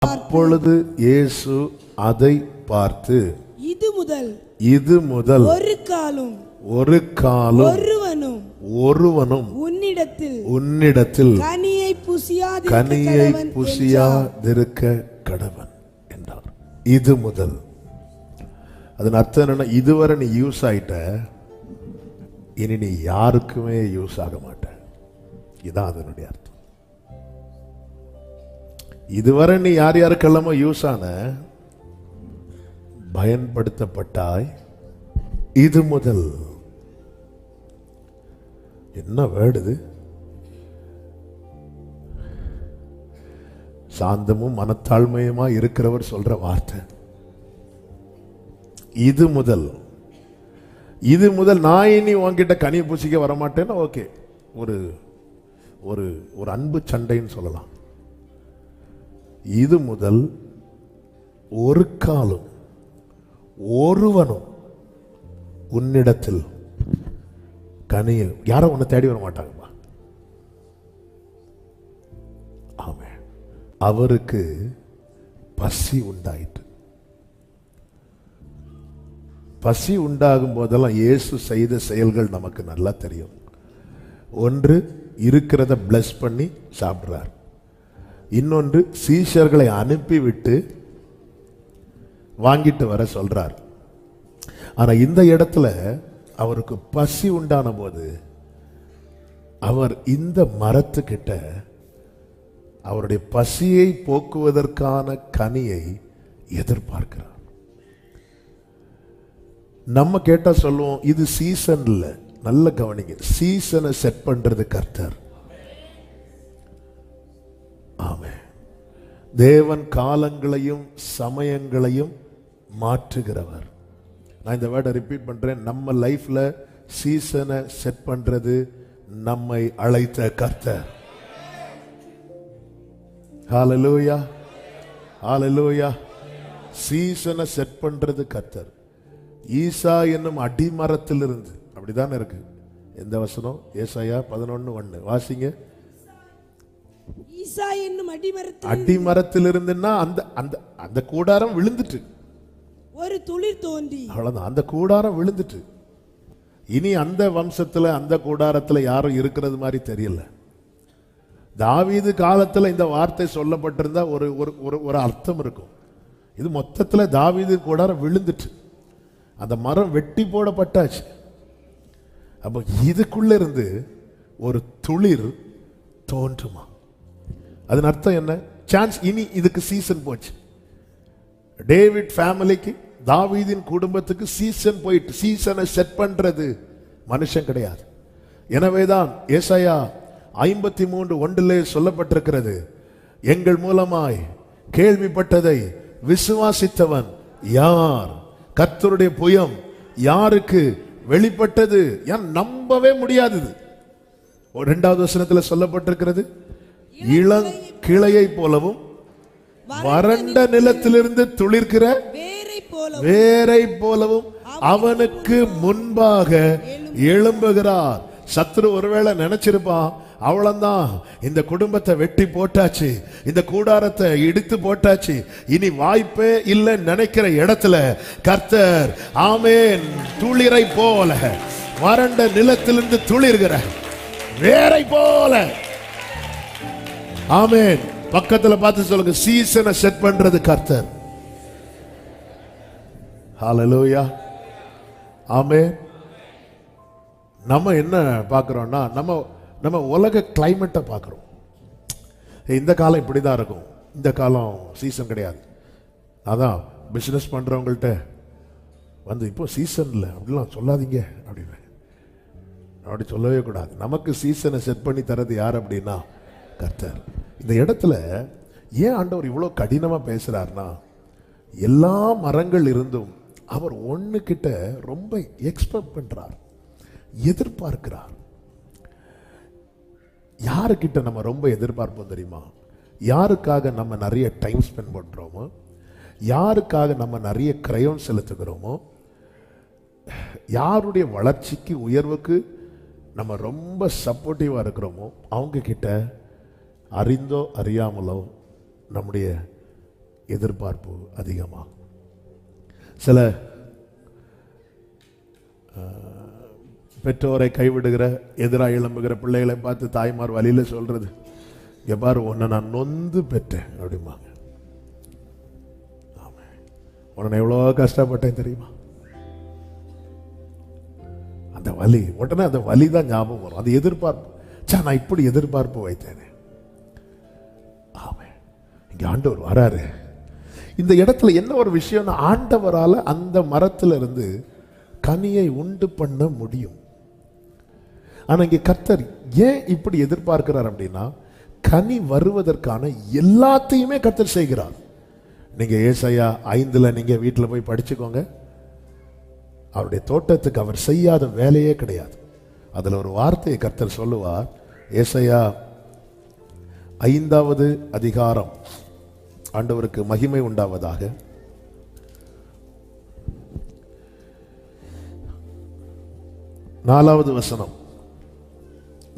அப்பொழுது இயேசு அதை பார்த்து, இது முதல் ஒரு காலும் ஒருவனும் உன்னிடத்தில் கனியை புசியாதிருக்க கடவன் என்றார். இது முதல். அதன் அர்த்தம் என்னன்னா, இதுவரை நீ யூஸ் ஆயிட்ட, இனி நீ யாருக்குமே யூஸ் ஆக மாட்ட. இதான் அதனுடைய அர்த்தம். இதுவரை நீ யார் யாருக்கெல்லாமோ யூஸ் ஆன, பயன்படுத்தப்பட்டாய். இது முதல். என்ன வேடுது? சாந்தமும் மனத்தாழ்மையுமா இருக்கிறவர் சொல்ற வார்த்தை. இது முதல். இது முதல் நான் இனி உன்கிட்ட கனி பூசிக்க வரமாட்டேன்னா ஓகே, ஒரு ஒரு ஒரு அன்பு சண்டைன்னு சொல்லலாம். இது முதல் ஒரு காலும் ஒருவனும் உன்னிடத்தில் கனியில் யாரும் உன்னை தேடி வர மாட்டாங்கப்பா. ஆமே. அவருக்கு பசி உண்டாயிற்று. பசி உண்டாகும் போதெல்லாம் இயேசு செய்த செயல்கள் நமக்கு நல்லா தெரியும். ஒன்று, இருக்கிறத பிளஸ் பண்ணி சாப்பிடுறார். இன்னொன்று, சீஷர்களை அனுப்பிவிட்டு வாங்கிட்டு வர சொல்றார். ஆனா இந்த இடத்துல அவருக்கு பசி உண்டான போது அவர் இந்த மரத்துக்கிட்ட அவருடைய பசியை போக்குவதற்கான கனியை எதிர்பார்க்கிறார். நம்ம கேட்டா சொல்லுவோம், இது சீசன் இல்ல. நல்ல கவனிங்க, சீசனை செட் பண்றது கர்த்தர். ஆமென். தேவன் காலங்களையும் சமயங்களையும் மாற்றுகிறவர். நான் இந்த வேர்டை ரிப்பீட் பண்றேன். நம்ம லைஃப்ல சீசனை செட் பண்றது நம்மை அழைத்த கர்த்தர். ஹalleluya, ஹalleluya. சீசனை செட் பண்றது கர்த்தர். ஈசா என்னும் அடிமரத்திலிருந்து, அப்படிதான் இருக்கு. எந்த வசனம்? ஏசாயா 11:1 வாசிங்க. ஈசா என்னும் அடிமரத்திலிருந்துன்னா அந்த அந்த அந்த கூடாரம் விழுந்துட்டு ஒரு துளிர் தோன்றி, அவ்வளவுதான். அந்த கூடாரம் விழுந்துட்டு இனி அந்த வம்சத்துல அந்த கூடாரத்துல யாரும் இருக்கிறது மாதிரி தெரியல. தாவீது காலத்துல இந்த வார்த்தை சொல்லப்பட்டிருந்தா ஒரு ஒரு அர்த்தம் இருக்கும். இது மொத்தத்துல தாவீது கூடாரம் விழுந்துட்டு அந்த மரம் வெட்டி போடப்பட்டாச்சு. அப்போ இதுக்குள்ள இருந்து ஒரு துளிர் தோன்றுமா? அதன் அர்த்தம் என்ன? சான்ஸ். இனி இதுக்கு சீசன் போச்சு. டேவிட் ஃபேமிலிக்கு, தாவீதின் குடும்பத்துக்கு சீசன் போயிட்டு. சீசனை செட் பண்றது மனுஷன் கிடையாது. எனவேதான் ஏசாயா 53:1 சொல்லப்பட்டிருக்கிறது, எங்கள் மூலமாய் கேள்விப்பட்டதை விசுவாசித்தவன் யார்? கர்த்தருடைய புயம் யாருக்கு வெளிப்பட்டது? நம்பவே முடியாதது. 2வது வசனத்தில் சொல்லப்பட்டிருக்கிறது, இளங்கிளையை போலவும் வறண்ட நிலத்திலிருந்து துளிர்க்கிற வேரை போலவும் அவனுக்கு முன்பாக எழும்புகிறார். சத்ரு ஒருவேளை நினைச்சிருப்பான், அவ்வளவுதான், இந்த குடும்பத்தை வெட்டி போட்டாச்சு, இந்த கூடாரத்தை இடித்து போட்டாச்சு, இனி வாய்ப்பே இல்லை நினைக்கிற இடத்துல கர்த்தர் ஆமென் துளிரை போல, வறண்ட நிலத்திலிருந்து துளிர்கிற வேரை போல. ஆமென். பக்கத்துல பார்த்து சொல்லுங்க, சீசனை செட் பண்றது கர்த்தர். ஹalleluya, ஆமென். நம்ம என்ன பார்க்கிறோம்னா, நம்ம உலக கிளைமேட்டை பார்க்கிறோம். இந்த காலம் இப்படிதான் இருக்கும், இந்த காலம் சீசன் கிடையாது. அதான் பிசினஸ் பண்றவங்கள்ட்ட வந்து இப்போ சீசன் இல்லை அப்படிலாம் சொல்லாதீங்க அப்படின்னு அப்படி சொல்லவே கூடாது. நமக்கு சீசனை செட் பண்ணி தரது யார் அப்படின்னா கர்த்தர். இந்த இடத்துல ஏன் ஆண்டவர் இவ்வளோ கடினமா பேசுறாருன்னா, எல்லா மரங்கள் இருந்தும் அவர் ஒண்ணு கிட்ட ரொம்ப எக்ஸ்பெக்ட் பண்றார், எதிர்பார்க்கிறார். யாருக்கிட்ட நம்ம ரொம்ப எதிர்பார்ப்போம் தெரியுமா? யாருக்காக நம்ம நிறைய டைம் ஸ்பெண்ட் பண்றோமோ, யாருக்காக நம்ம நிறைய கிரயோன் செலுத்துகிறோமோ, யாருடைய வளர்ச்சிக்கு உயர்வுக்கு நம்ம ரொம்ப சப்போர்ட்டிவா இருக்கிறோமோ, அவங்க கிட்ட அறிந்தோ அறியாமலோ நம்முடைய எதிர்பார்ப்பு அதிகமாகும். சில பெற்றோரை கைவிடுகிற எதிராக எழும்புகிற பிள்ளைகளை பார்த்து தாய்மார் வழியில சொல்றது, இங்க பாரு உன்னை நான் நொந்து பெற்றேன் அப்படிம்பாங்க. உன்னை எவ்வளோ கஷ்டப்பட்டேன் தெரியுமா? அந்த வலி, உடனே அந்த வலி தான் ஞாபகம் வரும். அது எதிர்பார்ப்பு, நான் இப்படி எதிர்பார்ப்பு வைத்தேனே. ஆமே, இங்க ஆண்டவர் வராரு. இந்த இடத்துல என்ன ஒரு விஷயம்னா, ஆண்டவரால் அந்த மரத்துல இருந்து கனியை உண்டு பண்ண முடியும். ஆனா இங்க கர்த்தர் ஏன் இப்படி எதிர்பார்க்கிறார் அப்படின்னா, கனி வருவதற்கான எல்லாத்தையுமே கர்த்தர் செய்கிறார். நீங்க ஏசாயா 5 நீங்க வீட்டில் போய் படிச்சுக்கோங்க. அவருடைய தோட்டத்துக்கு அவர் செய்யாத வேலையே கிடையாது. அதுல ஒரு வார்த்தையை கர்த்தர் சொல்லுவார். ஏசாயா 5வது அதிகாரம், ஆண்டவருக்கு மகிமை உண்டாவதாக, 4வது வசனம்.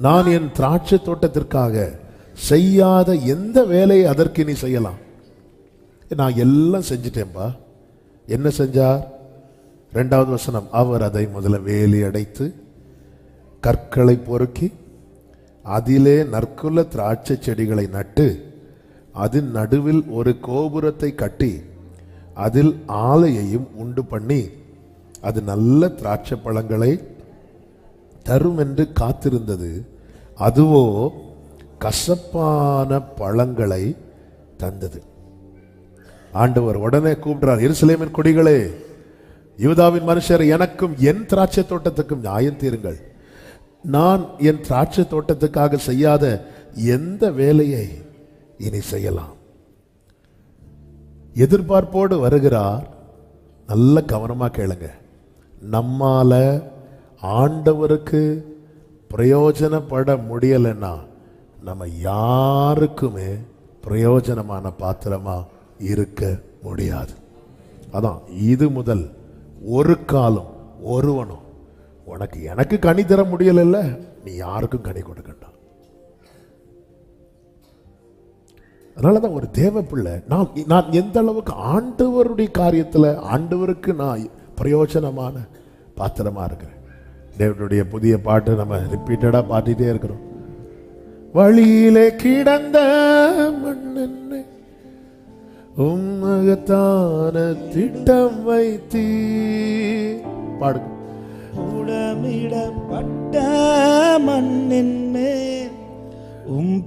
நான் என் திராட்சை தோட்டத்திற்காக செய்யாத எந்த வேலையை அதற்கு நீ செய்யலாம்? நான் எல்லாம் செஞ்சிட்டேன்பா. என்ன செஞ்சார்? 2வது வசனம். அவர் அதை முதல்ல வேலி அடைத்து கற்களை பொறுக்கி அதிலே நற்குல திராட்சை செடிகளை நட்டு அதன் நடுவில் ஒரு கோபுரத்தை கட்டி அதில் ஆலையையும் உண்டு பண்ணி அது நல்ல திராட்சை பழங்களை தரும் என்று காத்திருந்தது. அதுவோ கசப்பான பழங்களை தந்தது. ஆண்டவர் உடனே கூப்பிடுறார், எருசலேமின் கொடிகளே, யூதாவின் மனுஷர், எனக்கும் என் திராட்சை தோட்டத்துக்கும் நியாயம் தீருங்கள். நான் என் திராட்சை தோட்டத்துக்காக செய்யாத எந்த வேலையை இனி செய்யலாம்? எதிர்பார்ப்போடு வருகிறார். நல்ல கவனமா கேளுங்க. நம்மால ஆண்டவருக்கு பிரயோஜனப்பட முடியலைன்னா நம்ம யாருக்குமே பிரயோஜனமான பாத்திரமா இருக்க முடியாது. அதான் இது முதல் ஒரு காலம் ஒருவனும் உனக்கு எனக்கு கனி தர முடியல, நீ யாருக்கும் கனி கொடுக்கண்டா. அதனாலதான் ஒரு தேவ பிள்ளை நான் எந்த அளவுக்கு ஆண்டவருடைய காரியத்துல ஆண்டவருக்கு நான் பிரயோஜனமான பாத்திரமா இருக்கிறேன். டேவிடுடைய புதிய பாட்டு நம்ம ரிப்பீட்டடா பாடிட்டே இருக்கிறோம். வழியிலே கிடந்த மண்ணென்னை உம்மகத்தான திட்டம் வைத்தீ பாடுங்க. உடமிடப்பட்ட மண்ணென்னை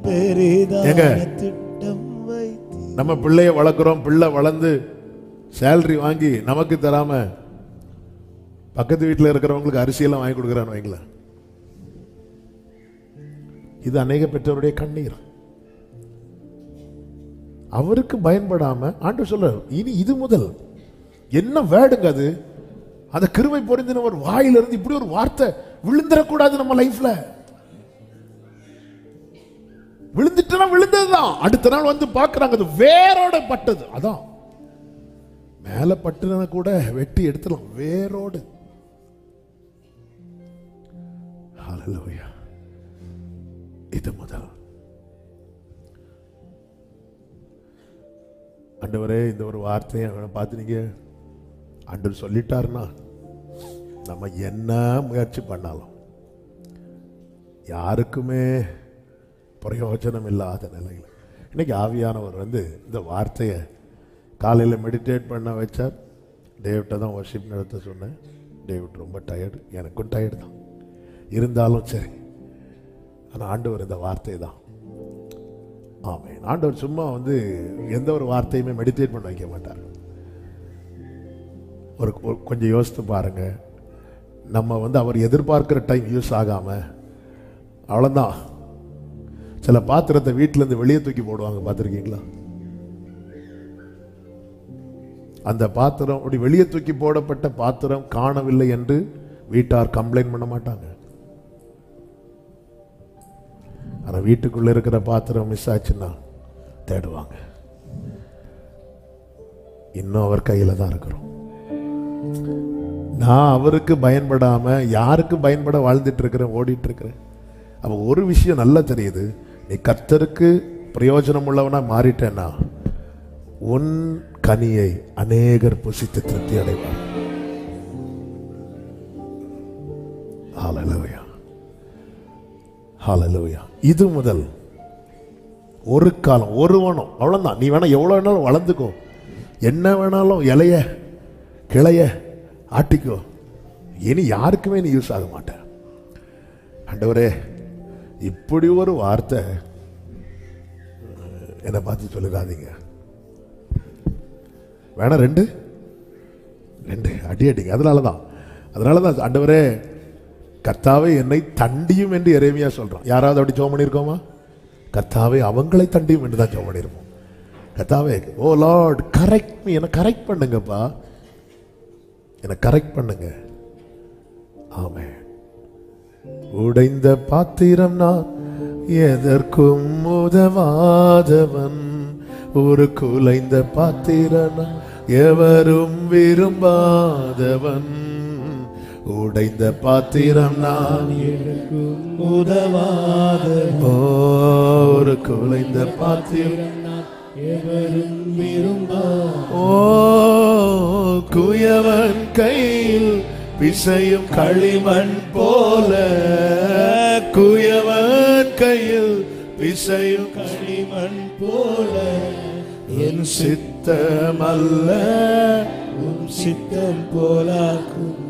பெரிதான திட்டம் வைத்தீ. நம்ம பிள்ளைய வளர்க்கிறோம், பிள்ளை வளர்ந்து சேலரி வாங்கி நமக்கு தராம பக்கத்து வீட்டில் இருக்கிறவங்களுக்கு அரிசியெல்லாம் வாங்கி கொடுக்குறான்னு வைங்களேன். இது அநேக பெற்றோருடைய கண்ணீர். அவருக்கு பயன்படாம ஆண்டவர் சொல்ற, இனி இது முதல் என்ன வேடுங்க அது, அந்த கிருபை பொருந்தின ஒரு வாயிலிருந்து இப்படி ஒரு வார்த்தை விழுந்துடக்கூடாது நம்ம லைஃப்ல. விழுந்துட்டுனா விழுந்ததுதான். அடுத்த நாள் வந்து பார்க்கறாங்க அது வேரோட பட்டது. அதான் மேல பட்டுன கூட வெட்டி எடுத்துலாம், வேரோடு. ஹல்லேலூயா. இது முதல். ஆண்டவரே, இந்த ஒரு வார்த்தையை பார்த்து நீங்க ஆண்டவர் சொல்லிட்டாருன்னா நம்ம என்ன முயற்சி பண்ணாலும் யாருக்குமே பிரயோஜனம் இல்லாத நிலையில். இன்னைக்கு ஆவியானவர் வந்து இந்த வார்த்தையை காலையில் மெடிடேட் பண்ண வச்சார். டேவிட்டை தான் வர்ஷிப் நடத்த சொன்னேன். டேவிட் ரொம்ப டயர்டு, எனக்கும் டயர்டு தான், இருந்தாலும் சரி. ஆனால் ஆண்டவர் இந்த வார்த்தை தான். ஆமென். ஆண்டவர் சும்மா வந்து எந்த ஒரு வார்த்தையுமே மெடிடேட் பண்ண வைக்க மாட்டார். ஒரு கொஞ்சம் யோசித்து பாருங்க. நம்ம வந்து அவர் எதிர்பார்க்கிற டைம் யூஸ் ஆகாம அவ்வளோதான். சில பாத்திரத்தை வீட்டிலேருந்து வெளியே தூக்கி போடுவாங்க, பார்த்துருக்கீங்களா? அந்த பாத்திரம் அப்படி வெளியே தூக்கி போடப்பட்ட பாத்திரம் காணவில்லை என்று வீட்டார் கம்ப்ளைண்ட் பண்ண மாட்டாங்க. ஆனா வீட்டுக்குள்ள இருக்கிற பாத்திரம் மிஸ் ஆச்சுன்னா தேடுவாங்க. இன்னும் அவர் கையில தான் இருக்கிறோம். நான் அவருக்கு பயன்படாம யாருக்கு பயன்பட வாழ்ந்துட்டு இருக்கிறேன், ஓடிட்டு இருக்கிறேன். அப்ப ஒரு விஷயம் நல்லா தெரியுது, நீ கர்த்தருக்கு பிரயோஜனம் உள்ளவனா மாறிட்டேன்னா உன் கனியை அநேகர் புசித்து திருப்தி அடைவார். ஹல்லேலூயா, ஹல்லேலூயா. இது முதல் ஒரு காலம் ஒருவனும், அவ்வளவுதான். நீ வேணா எவ்வளவு வேணாலும் வளர்ந்துக்கோ, என்ன வேணாலும் இலைய கிளைய ஆட்டிக்கோ, இனி யாருக்குமே நீ யூஸ் ஆக மாட்டேன். ஆண்டவரே, இப்படி ஒரு வார்த்தை என்னை பார்த்து சொல்லிடாதீங்க. வேணா ரெண்டு அடி அடிங்க. அதனாலதான் ஆண்டவரே, கர்த்தாவே என்னை தண்டியும் என்று எரேமியா சொல்றான். யாராவது அப்படி ஜெபம் பண்ணியிருக்கோமா? கர்த்தாவே அவங்களை தண்டியும் என்று தான் ஜெபம் பண்ணியிருப்போம். கர்த்தாவே, ஓ லார்ட் கரெக்ட் மீ, என்னை கரெக்ட் பண்ணுங்கப்பா, என்னை கரெக்ட் பண்ணுங்க. ஆமென். உடைந்த பாத்திரம் நான், எதற்கும் உதவாதவன், ஒரு குலைந்த பாத்திரம் நான், எவரும் விரும்பாதவன். உடைந்த பாத்திரம் நான், எதற்கும் உதவாதவன், ஒரு குலைந்த பாத்திரம் நான், எவரும் விரும்பாதவன். ஓ குயவன் கையில் பிசையும் களிமண் போல, குயவன் கையில் பிசையும் களிமண் போல, என் சித்தமல்ல உன் சித்தம் போலாக்கும்.